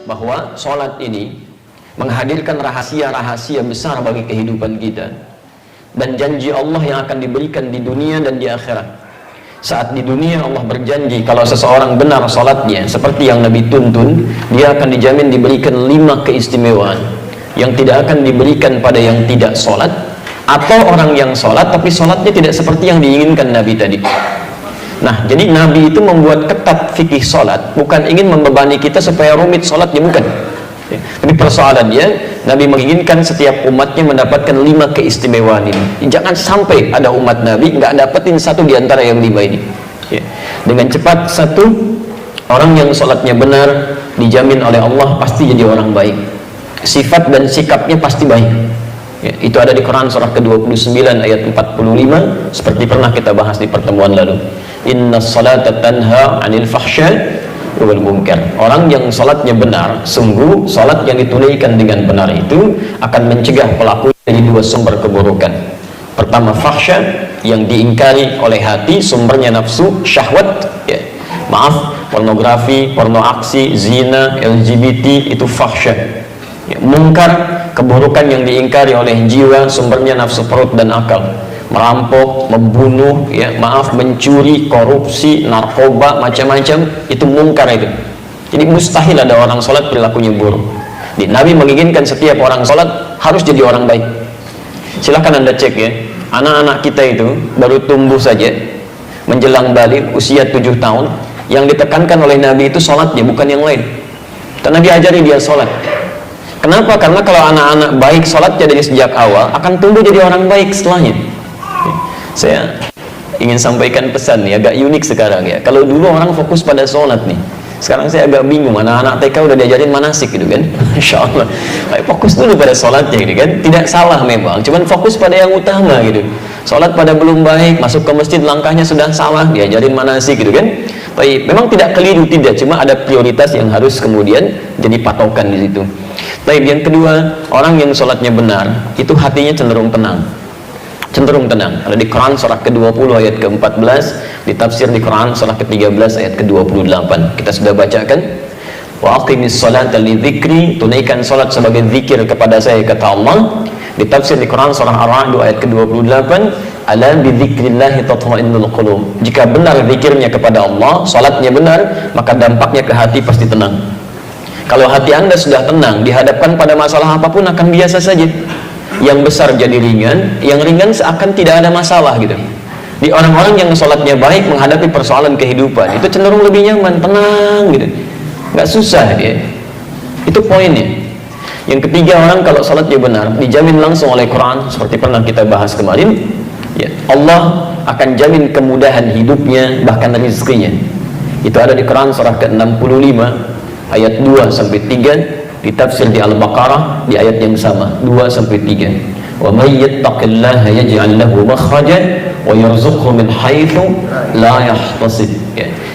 bahwa sholat ini menghadirkan rahasia-rahasia besar bagi kehidupan kita, dan janji Allah yang akan diberikan di dunia dan di akhirat. Saat di dunia Allah berjanji kalau seseorang benar sholatnya seperti yang Nabi tuntun, dia akan dijamin diberikan 5 keistimewaan yang tidak akan diberikan pada yang tidak sholat, atau orang yang sholat tapi sholatnya tidak seperti yang diinginkan Nabi tadi. Nah, jadi Nabi itu membuat ketat fikih sholat, bukan ingin membebani kita supaya rumit sholatnya, bukan. Tapi persoalannya, Nabi menginginkan setiap umatnya mendapatkan 5 keistimewaan ini. Jangan sampai ada umat Nabi nggak dapetin satu di antara yang 5 ini. Dengan cepat, satu, orang yang sholatnya benar dijamin oleh Allah pasti jadi orang baik. Sifat dan sikapnya pasti baik. Itu ada di Quran surah ke-29 ayat 45, seperti pernah kita bahas di pertemuan lalu. Inna salata tanha anil fahsya wal munkar. Orang yang salatnya benar, sungguh salat yang ditunaikan dengan benar itu akan mencegah pelaku dari 2 sumber keburukan. Pertama, fahsya, yang diingkari oleh hati, sumbernya nafsu, syahwat, maaf, pornografi, porno aksi, zina, LGBT, itu fahsya. Munkar, keburukan yang diingkari oleh jiwa, sumbernya nafsu perut dan akal. Merampok, membunuh, mencuri, korupsi, narkoba, macam-macam, itu mungkar itu. Jadi mustahil ada orang sholat perilakunya buruk. Nabi menginginkan setiap orang sholat harus jadi orang baik. Silahkan Anda cek ya, anak-anak kita itu baru tumbuh saja, menjelang balik usia 7 tahun, yang ditekankan oleh Nabi itu sholatnya, bukan yang lain. Dan Nabi ajari dia sholat. Kenapa? Karena kalau anak-anak baik sholatnya dari sejak awal, akan tumbuh jadi orang baik setelahnya. Saya ingin sampaikan pesan nih, agak unik sekarang ya. Kalau dulu orang fokus pada sholat nih, sekarang saya agak bingung, anak-anak TK udah diajarin manasik gitu kan. Insya Allah fokus dulu pada sholatnya gitu kan. Tidak salah memang, cuman fokus pada yang utama gitu. Sholat pada belum baik, masuk ke masjid langkahnya sudah salah, diajarin manasik gitu kan. Tapi memang tidak keliru, tidak, cuma ada prioritas yang harus kemudian jadi patokan di situ. Tapi yang kedua, orang yang sholatnya benar itu hatinya cenderung tenang. Ada di Quran surah ke-20 ayat ke-14, ditafsir di Quran surah ke-13 ayat ke-28. Kita sudah bacakan, wa aqimis salata lidzikri, tunaikan salat sebagai zikir kepada saya, kata Allah. Ditafsir di Quran surah Ar-Ra'd ayat ke-28, ala bidzikrillahi tatma'innul qulub. Jika benar zikirnya kepada Allah, salatnya benar, maka dampaknya ke hati pasti tenang. Kalau hati Anda sudah tenang, dihadapkan pada masalah apapun akan biasa saja. Yang besar jadi ringan, yang ringan seakan tidak ada masalah gitu. Di orang-orang yang sholatnya baik menghadapi persoalan kehidupan, itu cenderung lebih nyaman, tenang gitu, nggak susah dia. Itu poinnya. Yang ketiga, orang kalau sholatnya benar dijamin langsung oleh Quran, seperti pernah kita bahas kemarin ya, Allah akan jamin kemudahan hidupnya, bahkan rezekinya. Itu ada di Quran surah ke-65 ayat 2-3, ditafsir di Al-Baqarah di ayat yang sama 2-3. Wa may yattaqillaha yaj'al lahu makhrajan wa yarzuqhu min haitsu la yahtasib.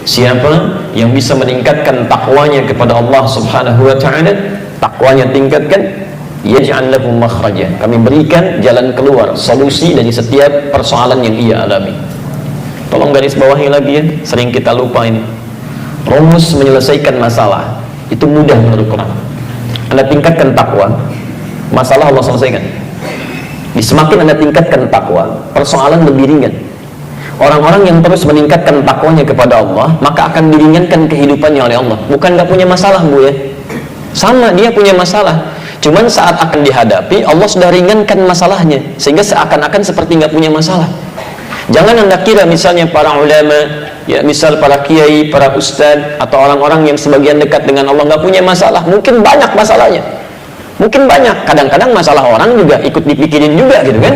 Siapa yang bisa meningkatkan takwanya kepada Allah Subhanahu wa taala, takwanya tingkatkan, yaj'al lahu makhrajan, kami berikan jalan keluar, solusi dari setiap persoalan yang ia alami. Tolong garis bawahi lagi ya, sering kita lupa ini. Rumus menyelesaikan masalah itu mudah menurut Quran. Anda tingkatkan takwa, masalah Allah selesaikan. Semakin Anda tingkatkan takwa, persoalan lebih ringan. Orang-orang yang terus meningkatkan takwanya kepada Allah, maka akan diringankan kehidupannya oleh Allah. Bukan gak punya masalah, Bu ya. Sama, dia punya masalah. Cuman saat akan dihadapi, Allah sudah ringankan masalahnya, sehingga seakan-akan seperti gak punya masalah. Jangan Anda kira misalnya para ulama, ya misal para kiai, para ustadz, atau orang-orang yang sebagian dekat dengan Allah nggak punya masalah. Mungkin banyak masalahnya, mungkin banyak. Kadang-kadang masalah orang juga ikut dipikirin juga gitu kan.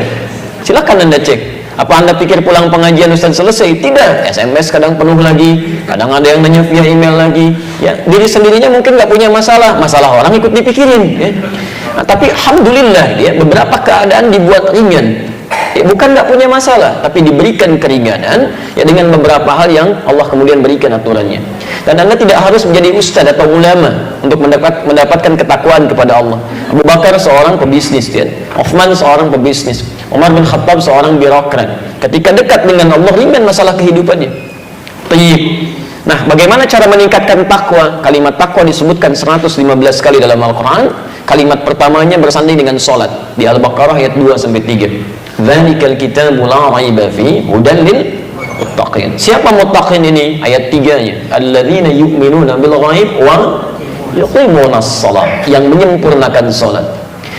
Silakan Anda cek. Apa Anda pikir pulang pengajian ustadz selesai? Tidak. SMS kadang penuh lagi, kadang ada yang nanya via email lagi. Ya, diri sendirinya mungkin nggak punya masalah, masalah orang ikut dipikirin. Ya. Nah, tapi alhamdulillah ya, beberapa keadaan dibuat ringan. Ya, bukan nggak punya masalah, tapi diberikan keringanan ya dengan beberapa hal yang Allah kemudian berikan aturannya. Dan Anda tidak harus menjadi ustadz atau ulama untuk mendapatkan ketakwaan kepada Allah. Abu Bakar seorang pebisnis, ya. Uthman seorang pebisnis, Umar bin Khattab seorang birokrat. Ketika dekat dengan Allah, ringan masalah kehidupannya. Nah, bagaimana cara meningkatkan takwa? Kalimat takwa disebutkan 115 kali dalam Al-Quran. Kalimat pertamanya bersanding dengan sholat di Al-Baqarah ayat 2-3. Dzalikal kitabu la raiba fihi hudan lil muttaqin. Siapa muttaqin ini? Ayat 3-nya. Alladzina yu'minuna bil ghaib wa yuqimunas shalah, yang menyempurnakan sholat.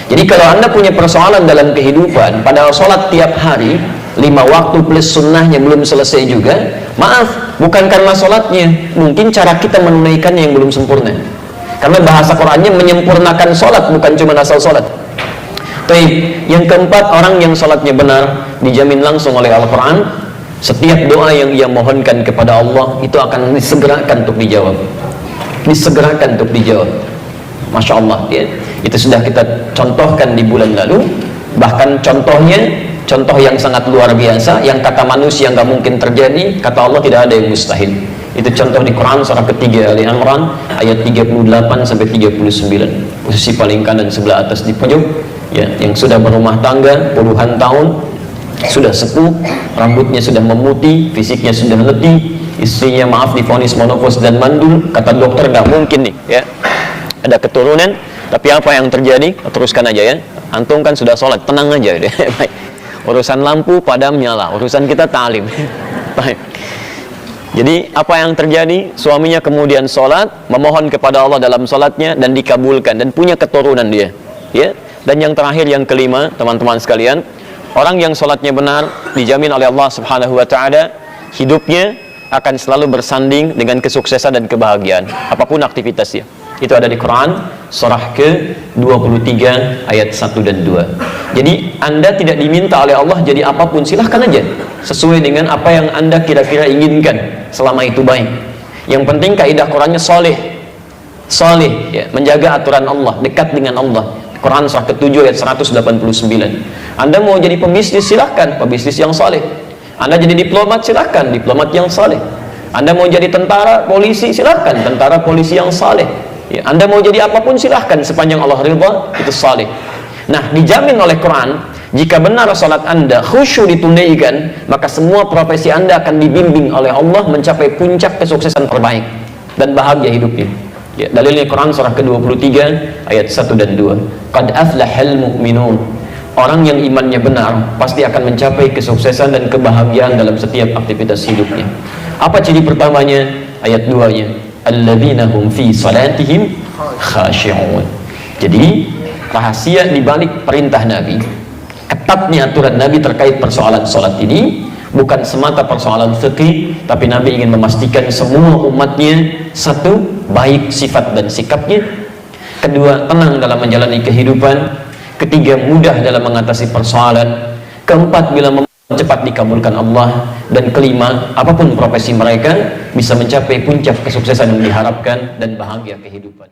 Jadi kalau Anda punya persoalan dalam kehidupan, padahal sholat tiap hari 5 waktu plus sunnahnya belum selesai juga, maaf, bukan karena sholatnya, mungkin cara kita menunaikannya yang belum sempurna. Karena bahasa Qurannya menyempurnakan sholat, bukan cuma asal sholat. Baik, yang keempat, orang yang sholatnya benar dijamin langsung oleh Al-Quran, setiap doa yang ia mohonkan kepada Allah itu akan disegerakan untuk dijawab. Disegerakan untuk dijawab. Masya Allah, ya. Itu sudah kita contohkan di bulan lalu. Bahkan contoh yang sangat luar biasa, yang kata manusia nggak mungkin terjadi, kata Allah tidak ada yang mustahil. Itu contoh di Quran surah ketiga Ali Imran ayat 38-39, posisi paling kanan sebelah atas di pojok, ya, yang sudah berumah tangga puluhan tahun, sudah sepuh, rambutnya sudah memutih, fisiknya sudah letih, istrinya maaf divonis menopause dan mandul, kata dokter nggak mungkin nih, ya, ada keturunan. Tapi apa yang terjadi? Teruskan aja, ya. Antum kan sudah sholat, tenang aja deh. Baik. Urusan lampu padam nyala, urusan kita ta'lim. Baik. Jadi apa yang terjadi? Suaminya kemudian sholat, memohon kepada Allah dalam sholatnya dan dikabulkan dan punya keturunan dia, ya. Dan yang terakhir, yang kelima, teman-teman sekalian, orang yang sholatnya benar dijamin oleh Allah Subhanahu wa Ta'ala hidupnya akan selalu bersanding dengan kesuksesan dan kebahagiaan apapun aktivitasnya. Itu ada di Quran surah ke-23 ayat 1 dan 2. Jadi Anda tidak diminta oleh Allah jadi apapun, silahkan aja sesuai dengan apa yang Anda kira-kira inginkan, selama itu baik. Yang penting kaidah Qurannya soleh, ya, menjaga aturan Allah, dekat dengan Allah. Quran surah ke-7 ayat 189. Anda mau jadi pebisnis, silahkan, pebisnis yang soleh. Anda jadi diplomat, silahkan, diplomat yang soleh. Anda mau jadi tentara, polisi, silahkan, tentara polisi yang soleh. Ya, Anda mau jadi apapun silahkan, sepanjang Allah ridha, itu saleh. Nah, dijamin oleh Quran, jika benar salat Anda khusyuk ditunaikan, maka semua profesi Anda akan dibimbing oleh Allah mencapai puncak kesuksesan terbaik dan bahagia hidupnya. Ya, dalilnya Quran surah ke-23 ayat 1 dan 2. Qad aflahal mu'minun. Orang yang imannya benar pasti akan mencapai kesuksesan dan kebahagiaan dalam setiap aktivitas hidupnya. Apa ciri pertamanya? Ayat 2-nya. Alladzina hum fi salatihim khashi'un. Jadi rahasia di balik perintah Nabi, ketatnya aturan Nabi terkait persoalan salat ini bukan semata persoalan fikih, tapi Nabi ingin memastikan semua umatnya, satu, baik sifat dan sikapnya, kedua, tenang dalam menjalani kehidupan, ketiga, mudah dalam mengatasi persoalan, keempat, bila cepat dikabulkan Allah, dan kelima, apapun profesi mereka bisa mencapai puncak kesuksesan yang diharapkan dan bahagia kehidupan.